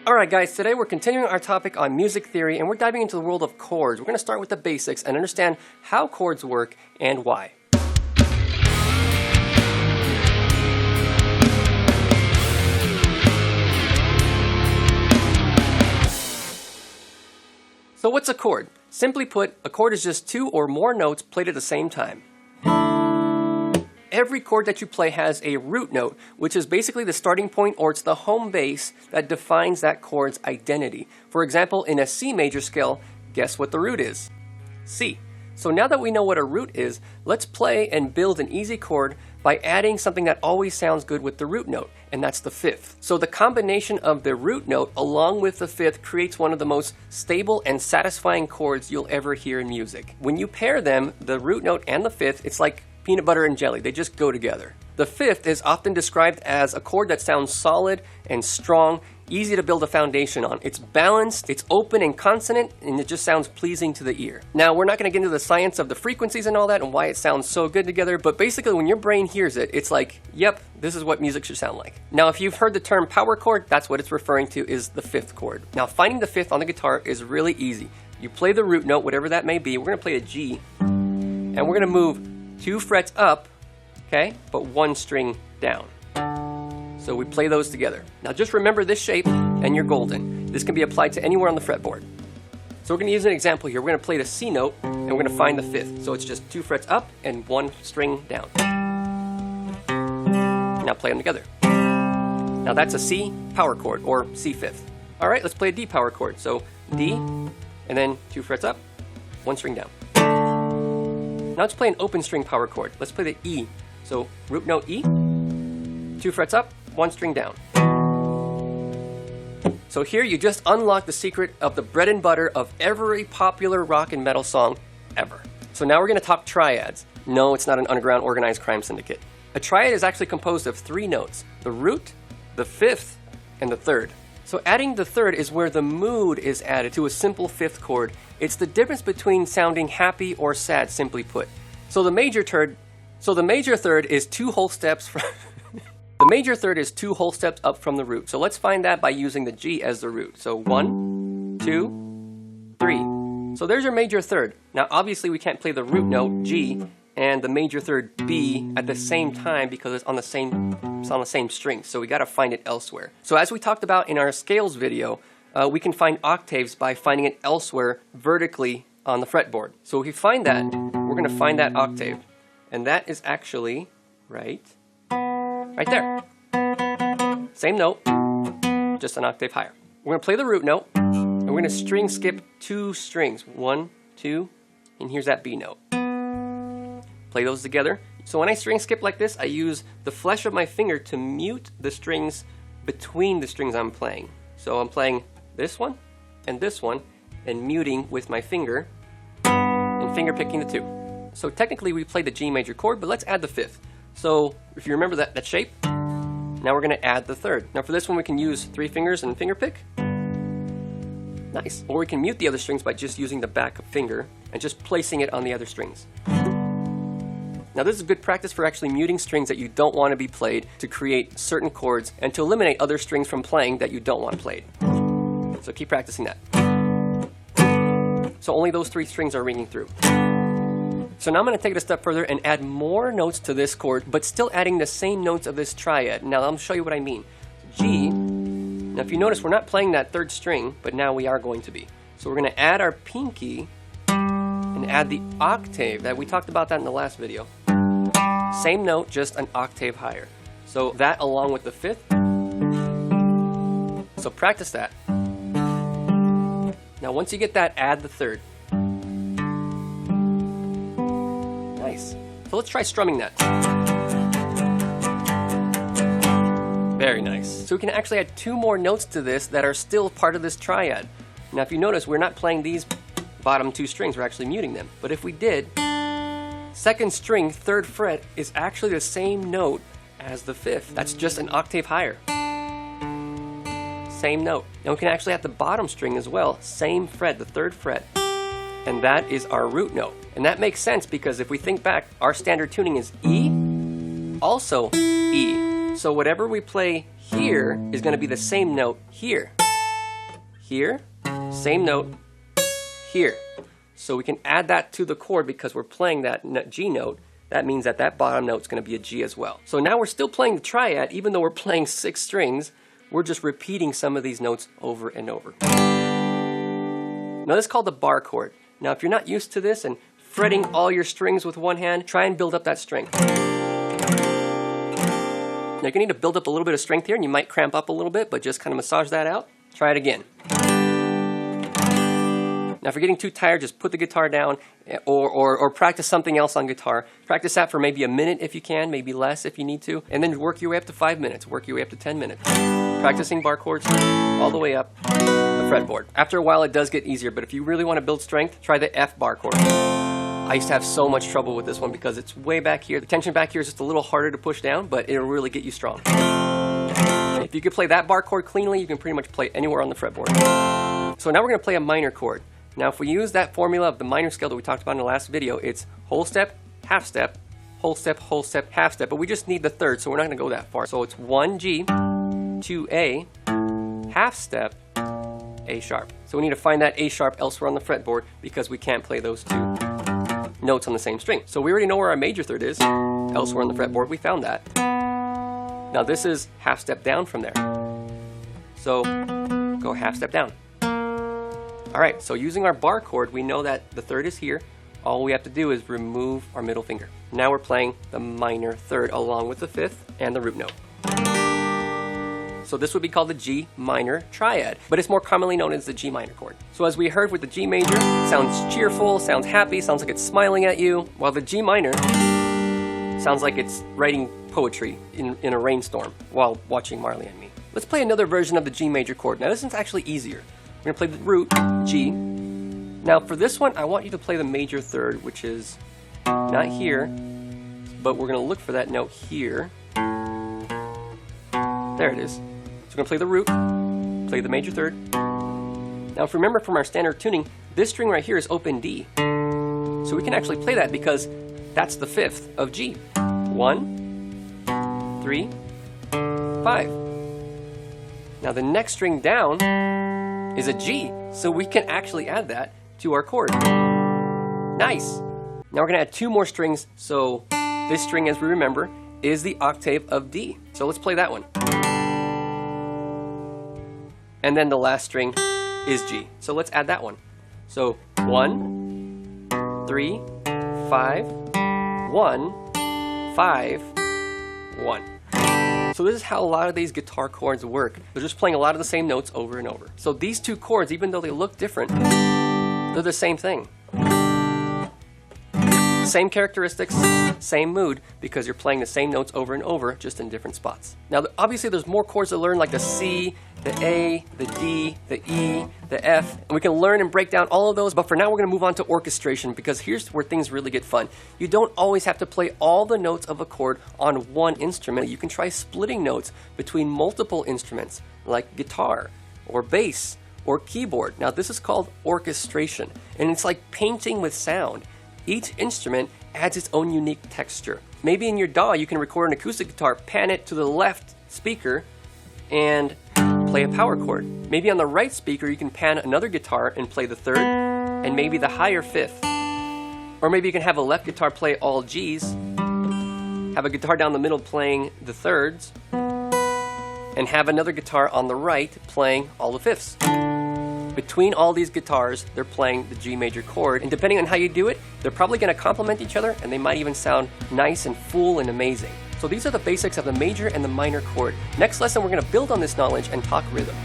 Alright guys, today we're continuing our topic on music theory and we're diving into the world of chords. We're going to start with the basics and understand how chords work and why. So what's a chord? Simply put, a chord is just two or more notes played at the same time. Every chord that you play has a root note, which is basically the starting point, or it's the home base that defines that chord's identity. For example, in a C major scale, guess what the root is? C. So now that we know what a root is, let's play and build an easy chord by adding something that always sounds good with the root note, and that's the fifth. So the combination of the root note along with the fifth creates one of the most stable and satisfying chords you'll ever hear in music. When you pair them, the root note and the fifth, it's like peanut butter and jelly. They just go together. The fifth is often described as a chord that sounds solid and strong, easy to build a foundation on. It's balanced, it's open and consonant, and it just sounds pleasing to the ear. Now, we're not going to get into the science of the frequencies and all that and why it sounds so good together, but basically when your brain hears it, it's like, yep, this is what music should sound like. Now, if you've heard the term power chord, that's what it's referring to, is the fifth chord. Now, finding the fifth on the guitar is really easy. You play the root note, whatever that may be. We're going to play a G, and we're going to move 2 frets up, okay, but 1 string down. So we play those together. Now just remember this shape and you're golden. This can be applied to anywhere on the fretboard. So we're going to use an example here. We're going to play the C note and we're going to find the fifth. So it's just 2 frets up and 1 string down. Now play them together. Now that's a C power chord, or C fifth. Alright, let's play a D power chord. So D, and then 2 frets up, 1 string down. Now let's play an open string power chord. Let's play the E. So root note E, 2 frets up, 1 string down. So here you just unlock the secret of the bread and butter of every popular rock and metal song ever. So now we're going to talk triads. No, it's not an underground organized crime syndicate. A triad is actually composed of 3 notes: the root, the fifth, and the third. So adding the third is where the mood is added to a simple fifth chord. It's the difference between sounding happy or sad, simply put. So the major third is 2 whole steps from the major third is 2 whole steps up from the root. So let's find that by using the G as the root. So 1, 2, 3. So there's your major third. Now obviously we can't play the root note G and the major third B at the same time because it's on the same string. So we got to find it elsewhere. So as we talked about in our scales video, we can find octaves by finding it elsewhere vertically on the fretboard. So if we find that, we're going to find that octave. And that is actually right there. Same note, just an octave higher. We're going to play the root note, and we're going to string skip 2 strings. 1, 2, and here's that B note. Play those together. So when I string skip like this, I use the flesh of my finger to mute the strings between the strings I'm playing. So I'm playing this one, and muting with my finger, and finger picking the 2. So technically we play the G major chord, but let's add the fifth. So if you remember that shape, now we're going to add the third. Now for this one we can use 3 fingers and finger pick. Nice. Or we can mute the other strings by just using the back finger and just placing it on the other strings. Now this is good practice for actually muting strings that you don't want to be played to create certain chords and to eliminate other strings from playing that you don't want played. So keep practicing that. So only those 3 strings are ringing through. So now I'm going to take it a step further and add more notes to this chord, but still adding the same notes of this triad. Now I'll show you what I mean. G. Now if you notice, we're not playing that 3rd string, but now we are going to be. So we're going to add our pinky and add the octave that we talked about that in the last video. Same note, just an octave higher. So that along with the fifth. So practice that. Now once you get that, add the third. Nice. So let's try strumming that. Very nice. So we can actually add 2 more notes to this that are still part of this triad. Now if you notice, we're not playing these bottom 2 strings, we're actually muting them. But if we did, 2nd string, 3rd fret is actually the same note as the 5th. That's just an octave higher. Same note. And we can actually have the bottom string as well, same fret, the 3rd fret. And that is our root note. And that makes sense because if we think back, our standard tuning is E, also E. So whatever we play here is going to be the same note here. here, same note, here. So we can add that to the chord because we're playing that G note. That means that that bottom note is going to be a G as well. So now we're still playing the triad, even though we're playing 6 strings. We're just repeating some of these notes over and over. Now this is called the bar chord. Now if you're not used to this and fretting all your strings with one hand, try and build up that strength. Now you're going to need to build up a little bit of strength here, and you might cramp up a little bit, but just kind of massage that out. Try it again. Now if you're getting too tired, just put the guitar down or practice something else on guitar. Practice that for maybe a minute if you can, maybe less if you need to, and then work your way up to 5 minutes, work your way up to 10 minutes. Practicing bar chords all the way up the fretboard. After a while it does get easier, but if you really want to build strength, try the F bar chord. I used to have so much trouble with this one because it's way back here. The tension back here is just a little harder to push down, but it'll really get you strong. If you can play that bar chord cleanly, you can pretty much play anywhere on the fretboard. So now we're going to play a minor chord. Now if we use that formula of the minor scale that we talked about in the last video, it's whole step, half step, whole step, half step, but we just need the third, so we're not going to go that far. So it's 1 G, 2 A, half step, A sharp. So we need to find that A sharp elsewhere on the fretboard because we can't play those two notes on the same string. So we already know where our major third is, elsewhere on the fretboard, we found that. Now this is half step down from there. So go half step down. Alright, so using our bar chord, we know that the third is here. All we have to do is remove our middle finger. Now we're playing the minor third along with the fifth and the root note. So this would be called the G minor triad, but it's more commonly known as the G minor chord. So as we heard with the G major, sounds cheerful, sounds happy, sounds like it's smiling at you, while the G minor sounds like it's writing poetry in a rainstorm while watching Marley and Me. Let's play another version of the G major chord. Now this one's actually easier. We're going to play the root, G. Now for this one, I want you to play the major third, which is not here, but we're going to look for that note here. There it is. So we're going to play the root, play the major third. Now if you remember from our standard tuning, this string right here is open D. So we can actually play that because that's the fifth of G. 1, 3, 5. Now the next string down is a G, so we can actually add that to our chord. Nice! Now we're going to add 2 more strings, so this string, as we remember, is the octave of D. So let's play that one. And then the last string is G. So let's add that one. So 1, 3, 5, 1, 5, 1. So this is how a lot of these guitar chords work. They're just playing a lot of the same notes over and over. So these 2 chords, even though they look different, they're the same thing. Same characteristics, same mood, because you're playing the same notes over and over, just in different spots. Now obviously there's more chords to learn, like the C, the A, the D, the E, the F, and we can learn and break down all of those, but for now we're going to move on to orchestration, because here's where things really get fun. You don't always have to play all the notes of a chord on one instrument. You can try splitting notes between multiple instruments, like guitar, or bass, or keyboard. Now this is called orchestration, and it's like painting with sound. Each instrument adds its own unique texture. Maybe in your DAW you can record an acoustic guitar, pan it to the left speaker, and play a power chord. Maybe on the right speaker you can pan another guitar and play the third, and maybe the higher fifth. Or maybe you can have a left guitar play all Gs, have a guitar down the middle playing the thirds, and have another guitar on the right playing all the fifths. Between all these guitars, they're playing the G major chord, and depending on how you do it, they're probably going to complement each other, and they might even sound nice and full and amazing. So these are the basics of the major and the minor chord. Next lesson, we're going to build on this knowledge and talk rhythm.